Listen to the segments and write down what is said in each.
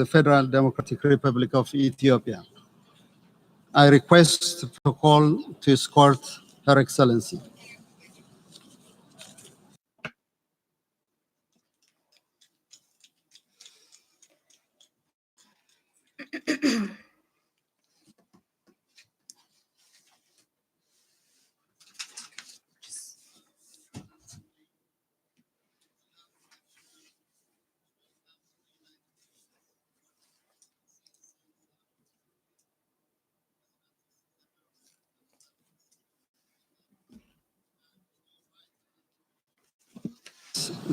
the Federal Democratic Republic of Ethiopia. I request the protocol to escort Her Excellency.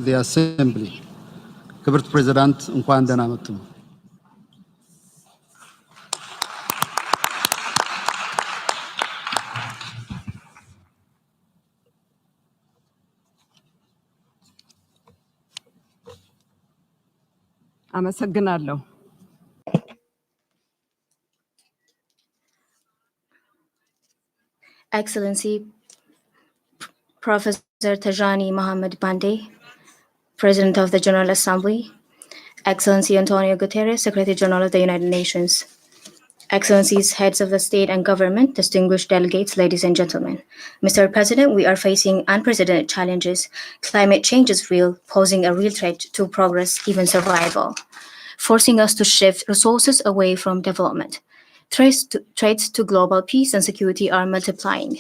The Assembly. ክብርት ፕሬዚዳንት እንኳን ደህና መጡ። አመሰግናለሁ። Excellency Professor Tajani Mohamed Bande, President of the General Assembly, Excellency Antonio Guterres, Secretary General of the United Nations, Excellencies, heads of the state and government, distinguished delegates, ladies and gentlemen. Mr. President, we are facing unprecedented challenges. Climate change is real, posing a real threat to progress, even survival, forcing us to shift resources away from development. Threats to global peace and security are multiplying.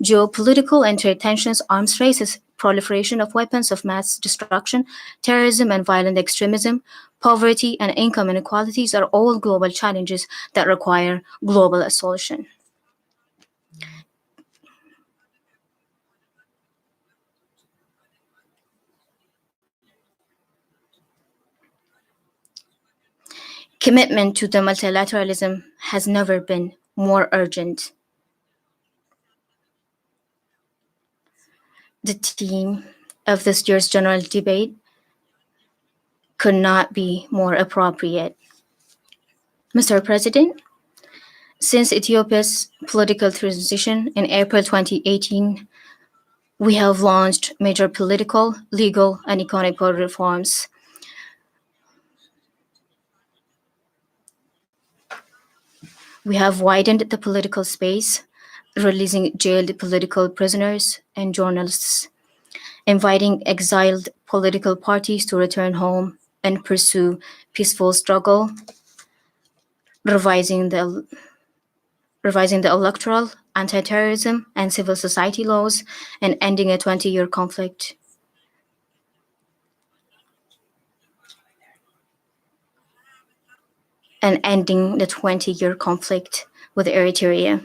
Geopolitical and trade tensions, arms races, proliferation of weapons of mass destruction, terrorism and violent extremism, poverty and income inequalities are all global challenges that require global solution. Commitment to the multilateralism has never been more urgent. The theme of this year's general debate could not be more appropriate. Mr. President, since Ethiopia's political transition in April 2018, we have launched major political, legal, and economic reforms. We have widened the political space, releasing jailed political prisoners and journalists, inviting exiled political parties to return home and pursue peaceful struggle, revising the electoral, anti-terrorism, and civil society laws, and ending a 20-year conflict. And ending the 20-year conflict with Eritrea.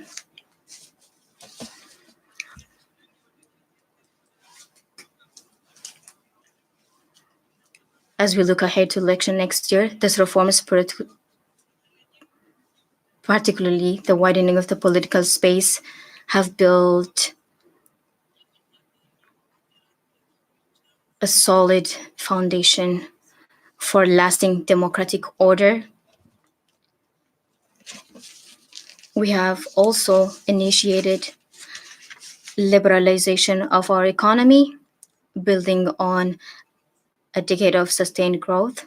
As we look ahead to election next year, this reform is particularly the widening of the political space have built a solid foundation for lasting democratic order. We have also initiated liberalization of our economy, building on a decade of sustained growth.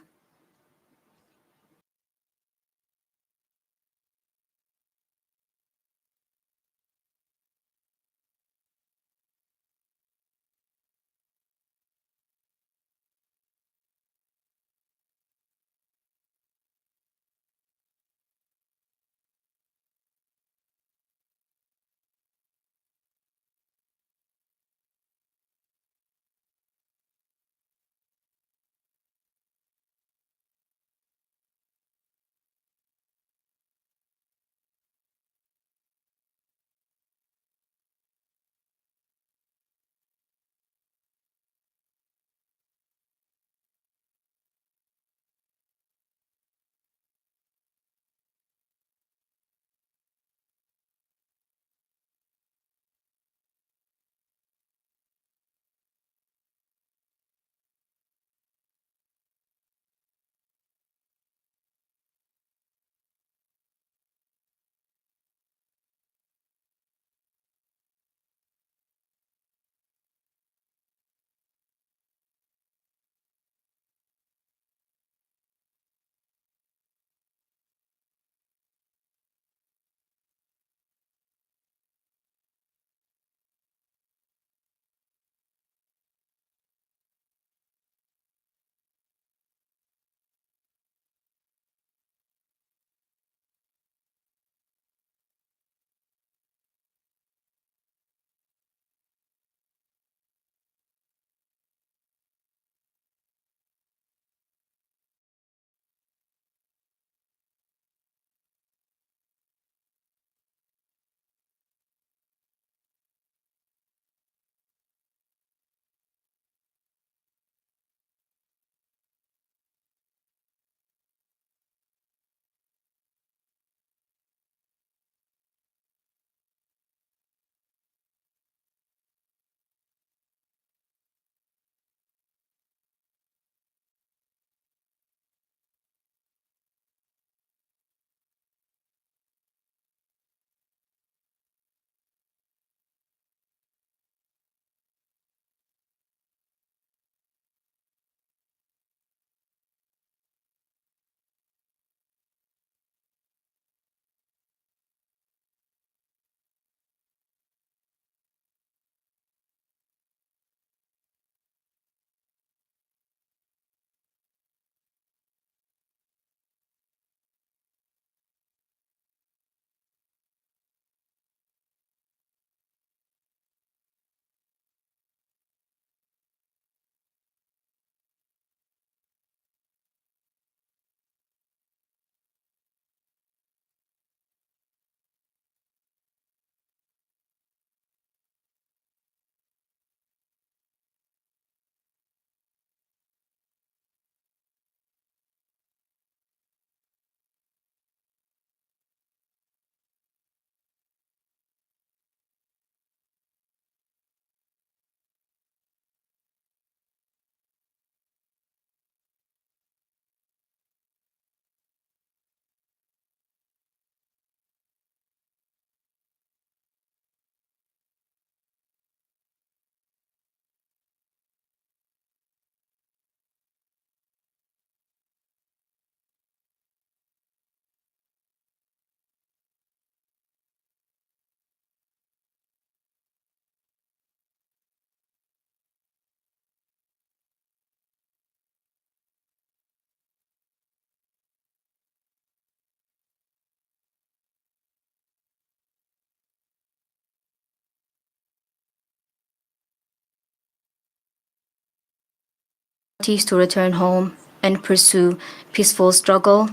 parties to return home and pursue peaceful struggle,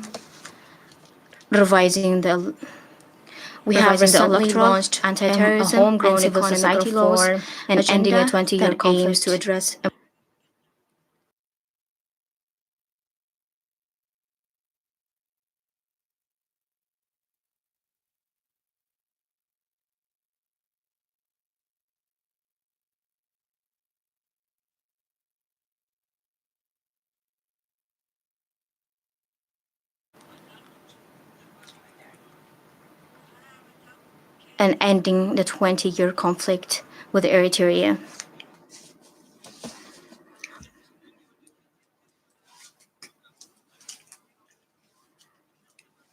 revising the we have recently launched anti-terrorism, a homegrown civil society laws, and ending a 20-year conflict to address and ending the 20-year conflict with Eritrea.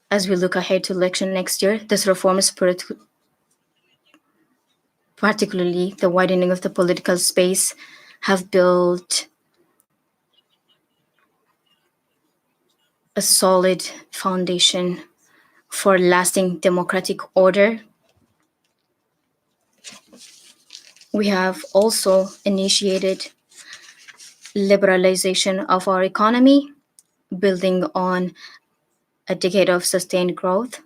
As we look ahead to election next year, this reform is particularly the widening of the political space have built a solid foundation for lasting democratic order. We have also initiated liberalization of our economy, building on a decade of sustained growth.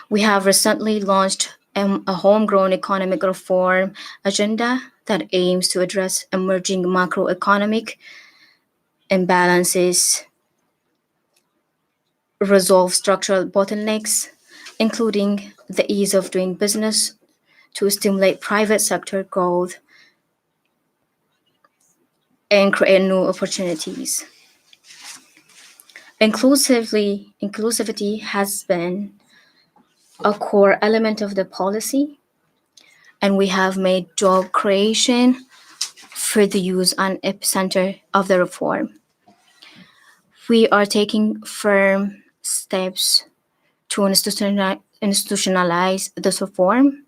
We have recently launched a homegrown economic reform agenda that aims to address emerging macroeconomic imbalances, resolve structural bottlenecks, including the ease of doing business to stimulate private sector growth and create new opportunities. Inclusivity has been a core element of the policy, and we have made job creation for the use an epicenter of the reform. We are taking firm steps to institutionalize this reform,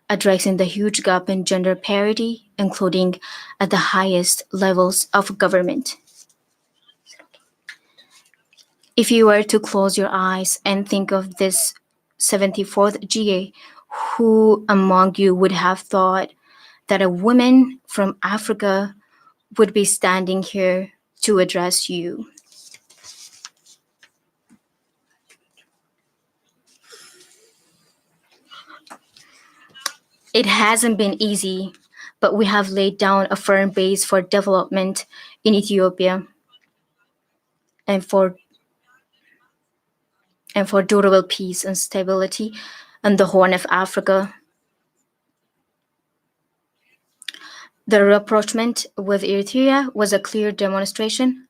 addressing the huge gap in gender parity, including at the highest levels of government. If you were to close your eyes and think of this 74th GA, who among you would have thought that a woman from Africa would be standing here to address you? It hasn't been easy, but we have laid down a firm base for development in Ethiopia and for durable peace and stability in the Horn of Africa. The rapprochement with Eritrea was a clear demonstration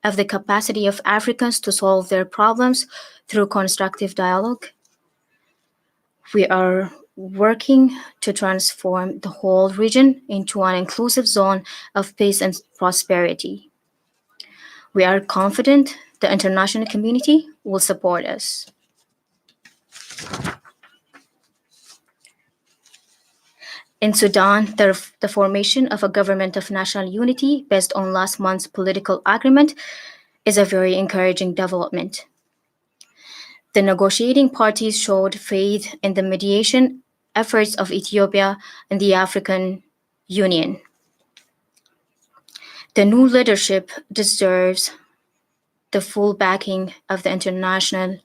of the capacity of Africans to solve their problems through constructive dialogue. We are working to transform the whole region into an inclusive zone of peace and prosperity. We are confident the international community will support us. In Sudan, the formation of a government of national unity based on last month's political agreement is a very encouraging development. The negotiating parties showed faith in the mediation efforts of Ethiopia and the African Union. The new leadership deserves the full backing of the international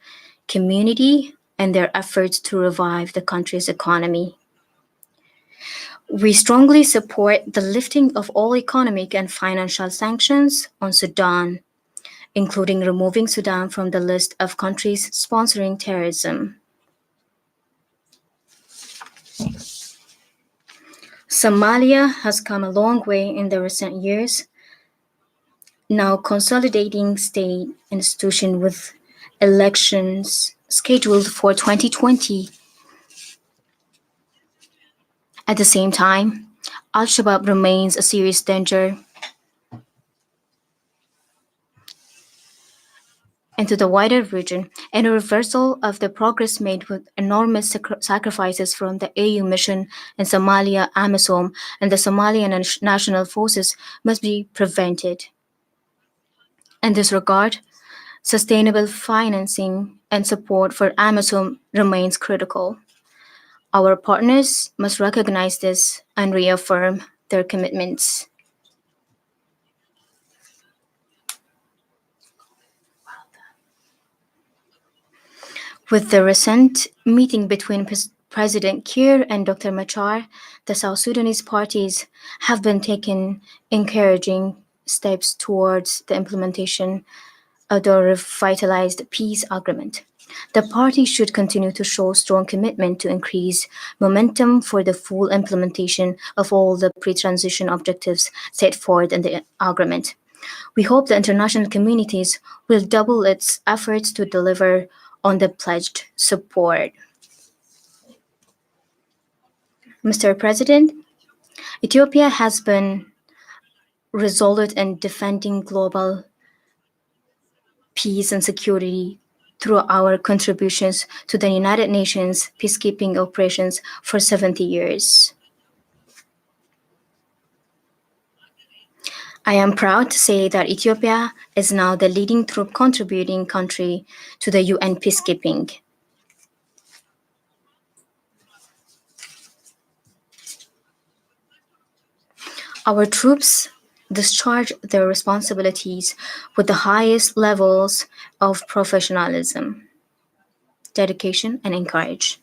community and their efforts to revive the country's economy. We strongly support the lifting of all economic and financial sanctions on Sudan, including removing Sudan from the list of countries sponsoring terrorism. Somalia has come a long way in the recent years, now consolidating state institutions with elections scheduled for 2020. At the same time, Al-Shabaab remains a serious danger. Into the wider region, and a reversal of the progress made with enormous sacrifices from the AU mission in Somalia, AMISOM, and the Somalian National Forces must be prevented. In this regard, sustainable financing and support for AMISOM remains critical. Our partners must recognize this and reaffirm their commitments. With the recent meeting between President Kiir and Dr. Machar, the South Sudanese parties have been taking encouraging steps towards the implementation of the revitalized peace agreement. The party should continue to show strong commitment to increase momentum for the full implementation of all the pre-transition objectives set forth in the agreement. We hope the international communities will double its efforts to deliver on the pledged support. Mr. President, Ethiopia has been resolute in defending global peace and security through our contributions to the United Nations peacekeeping operations for 70 years. I am proud to say that Ethiopia is now the leading troop contributing country to the UN peacekeeping. Our troops discharge their responsibilities with the highest levels of professionalism, dedication, and courage.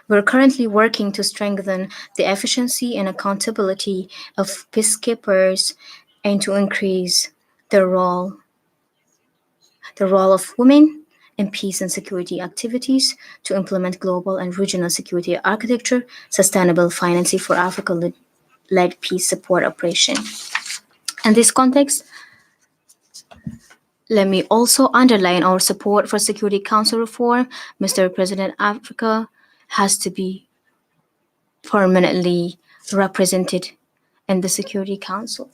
We're currently working to strengthen the efficiency and accountability of peacekeepers and to increase the role of women in peace and security activities to implement global and regional security architecture, sustainable financing for Africa-led peace support operation. In this context, let me also underline our support for Security Council reform. Mr. President, Africa has to be permanently represented in the Security Council.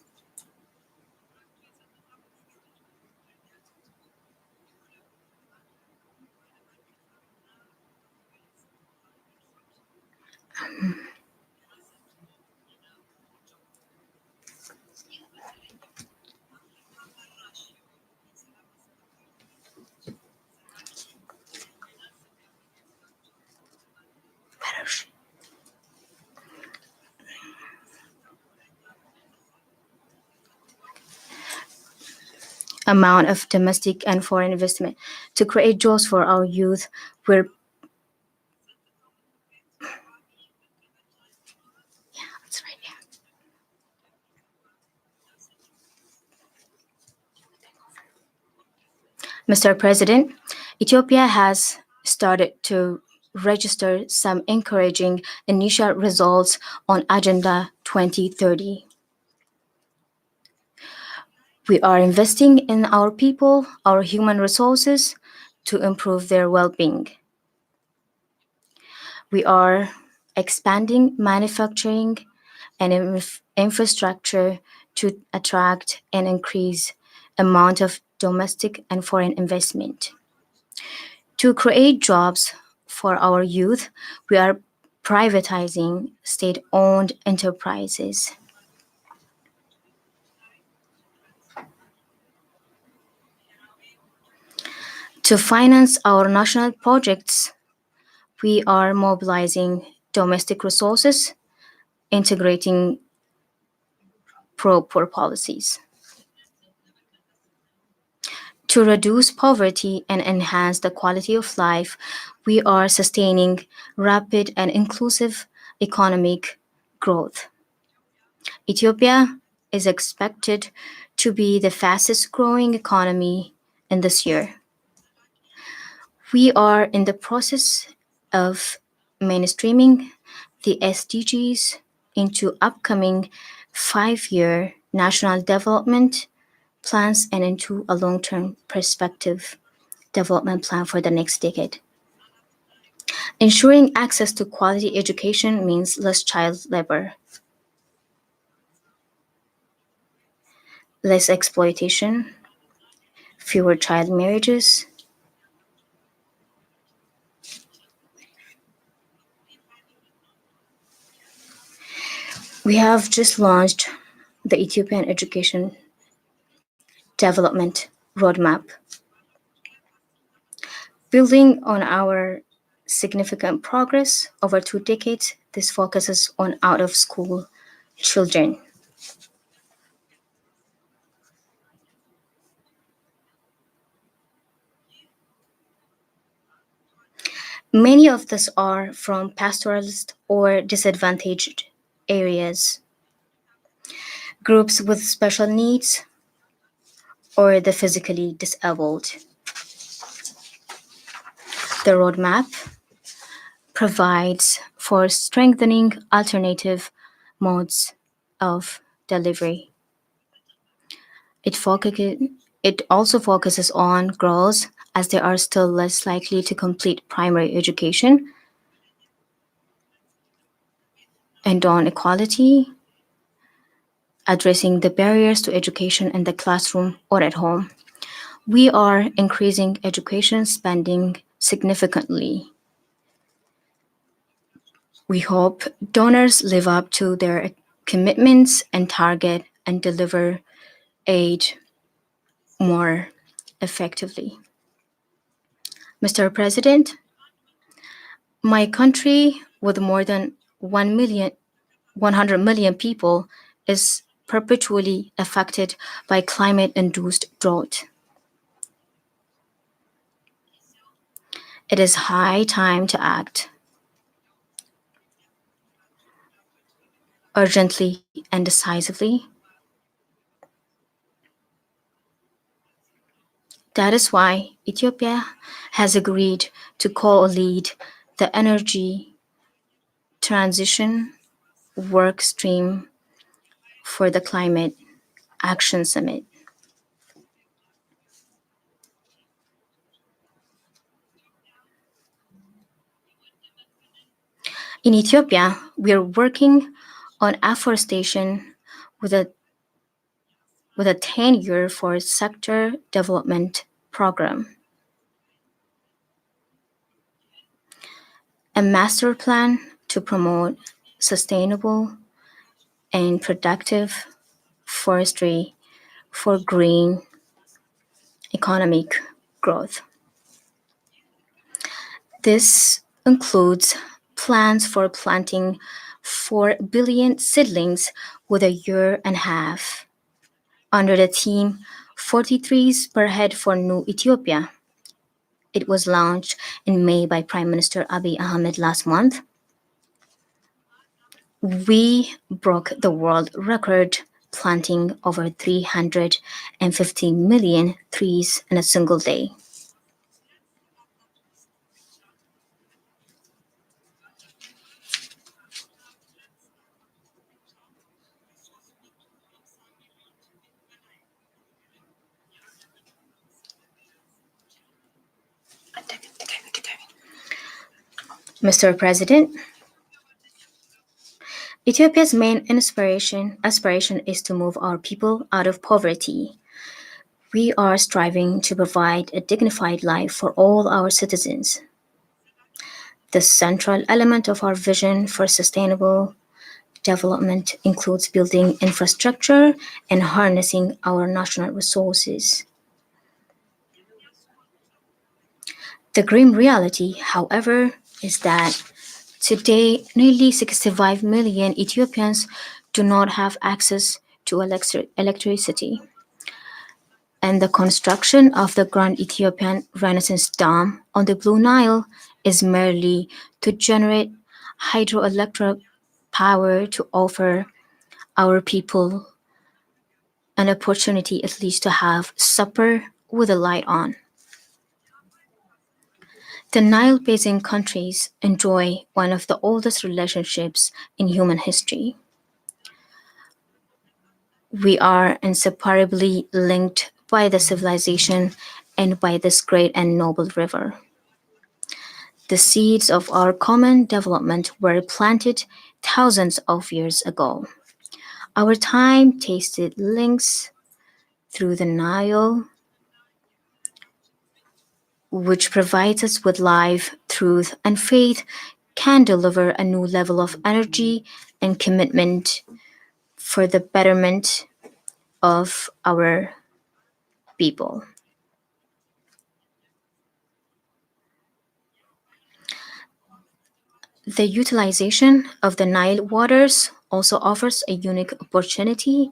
Amount of domestic and foreign investment to create jobs for our youth. That's right. Mr. President, Ethiopia has started to register some encouraging initial results on Agenda 2030. We are investing in our people, our human resources, to improve their well-being. We are expanding manufacturing and infrastructure to attract and increase amount of domestic and foreign investment. To create jobs for our youth, we are privatizing state-owned enterprises. To finance our national projects, we are mobilizing domestic resources, integrating pro-poor policies. To reduce poverty and enhance the quality of life, we are sustaining rapid and inclusive economic growth. Ethiopia is expected to be the fastest growing economy in this year. We are in the process of mainstreaming the SDGs into upcoming 5-year national development plans and into a long-term perspective development plan for the next decade. Ensuring access to quality education means less child labor, less exploitation, fewer child marriages. We have just launched the Ethiopian Education Development Roadmap. Building on our significant progress over 2 decades, this focuses on out-of-school children. Many of these are from pastoralist or disadvantaged areas, groups with special needs, or the physically disabled. The roadmap provides for strengthening alternative modes of delivery. It, it also focuses on girls as they are still less likely to complete primary education, and on equality, addressing the barriers to education in the classroom or at home. We are increasing education spending significantly. We hope donors live up to their commitments and target and deliver aid more effectively. Mr. President, my country, with more than 100 million people, is perpetually affected by climate induced drought. It is high time to act urgently and decisively. That is why Ethiopia has agreed to co-lead the energy transition work stream for the Climate Action Summit. In Ethiopia, we are working on afforestation with a 10-year forest sector development program, a master plan to promote sustainable and productive forestry for green economic growth. This includes plans for planting 4 billion seedlings with a year and a half under the theme 40 trees per head for New Ethiopia. It was launched in May by Prime Minister Abiy Ahmed last month. We broke the world record, planting over 350 million trees in a single day. Mr. President, Ethiopia's main aspiration is to move our people out of poverty. We are striving to provide a dignified life for all our citizens. The central element of our vision for sustainable development includes building infrastructure and harnessing our national resources. The grim reality, however, is that today nearly 65 million Ethiopians do not have access to electricity. And the construction of the Grand Ethiopian Renaissance Dam on the Blue Nile is merely to generate hydroelectric power to offer our people an opportunity at least to have supper with a light on. The Nile Basin countries enjoy one of the oldest relationships in human history. We are inseparably linked by the civilization and by this great and noble river. The seeds of our common development were planted thousands of years ago. Our time tasted links through the Nile, which provides us with life, truth, and faith, can deliver a new level of energy and commitment for the betterment of our people. The utilization of the Nile waters also offers a unique opportunity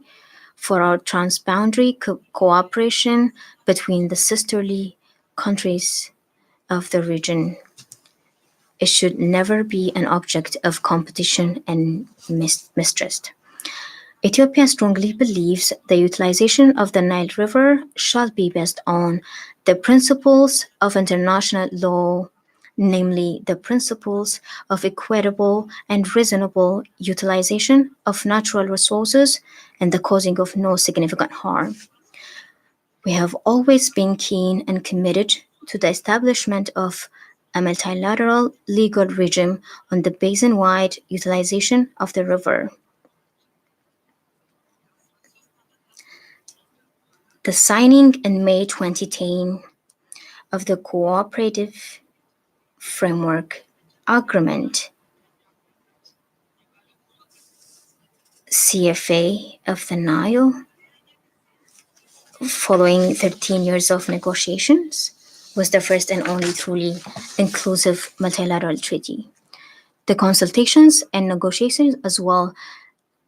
for our transboundary cooperation between the sisterly countries of the region. it should never be an object of competition and mistrust. Ethiopia strongly believes the utilization of the Nile River shall be based on the principles of international law, namely the principles of equitable and reasonable utilization of natural resources and the causing of no significant harm. We have always been keen and committed to the establishment of a multilateral legal regime on the basin-wide utilization of the river. The signing in May 2010 of the Cooperative Framework Agreement CFA of the Nile, following 13 years of negotiations, was the first and only truly inclusive multilateral treaty. The consultations and negotiations, as well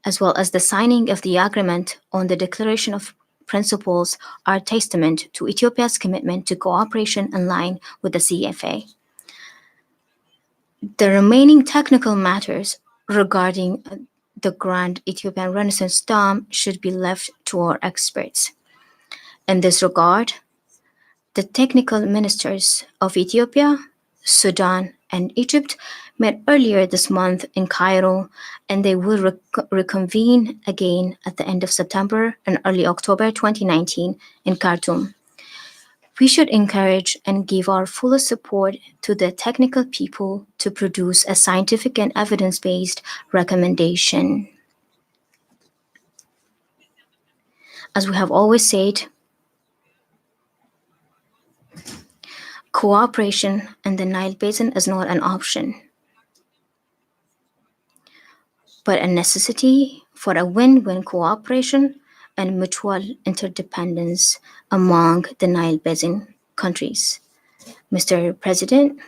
as the signing of the agreement on the Declaration of Principles, are testament to Ethiopia's commitment to cooperation in line with the CFA. The remaining technical matters regarding the Grand Ethiopian Renaissance Dam should be left to our experts. In this regard, the technical ministers of Ethiopia, Sudan, and Egypt met earlier this month in Cairo, and they will reconvene again at the end of September and early October 2019 in Khartoum. We should encourage and give our fullest support to the technical people to produce a scientific and evidence-based recommendation. As we have always said, cooperation in the Nile Basin is not an option, but a necessity for a win-win cooperation and mutual interdependence among the Nile Basin countries. Mr. President,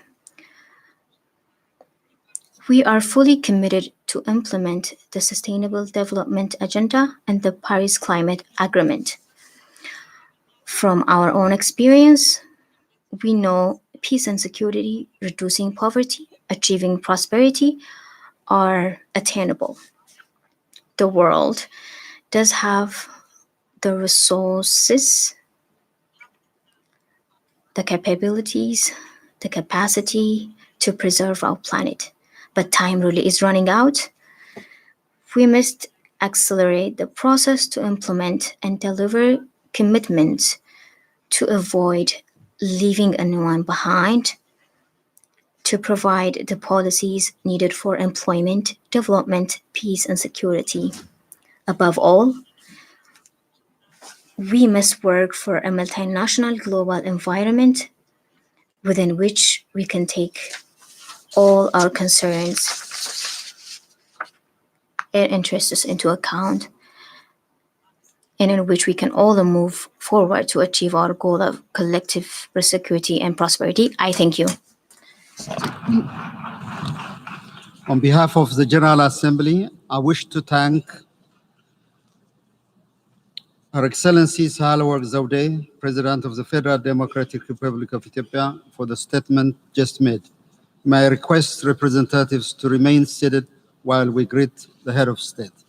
we are fully committed to implement the Sustainable Development Agenda and the Paris Climate Agreement. From our own experience, we know peace and security, reducing poverty, achieving prosperity are attainable. The world does have the resources, the capabilities, the capacity to preserve our planet. But time really is running out. We must accelerate the process to implement and deliver commitments to avoid leaving anyone behind, to provide the policies needed for employment, development, peace, and security. Above all, we must work for a multinational global environment within which we can take all our concerns and interests into account, and in which we can all move forward to achieve our goal of collective security and prosperity. I thank you. On behalf of the General Assembly, I wish to thank Her Excellency Sahle-Work Zewde, President of the Federal Democratic Republic of Ethiopia, for the statement just made. May I request representatives to remain seated while we greet the head of state.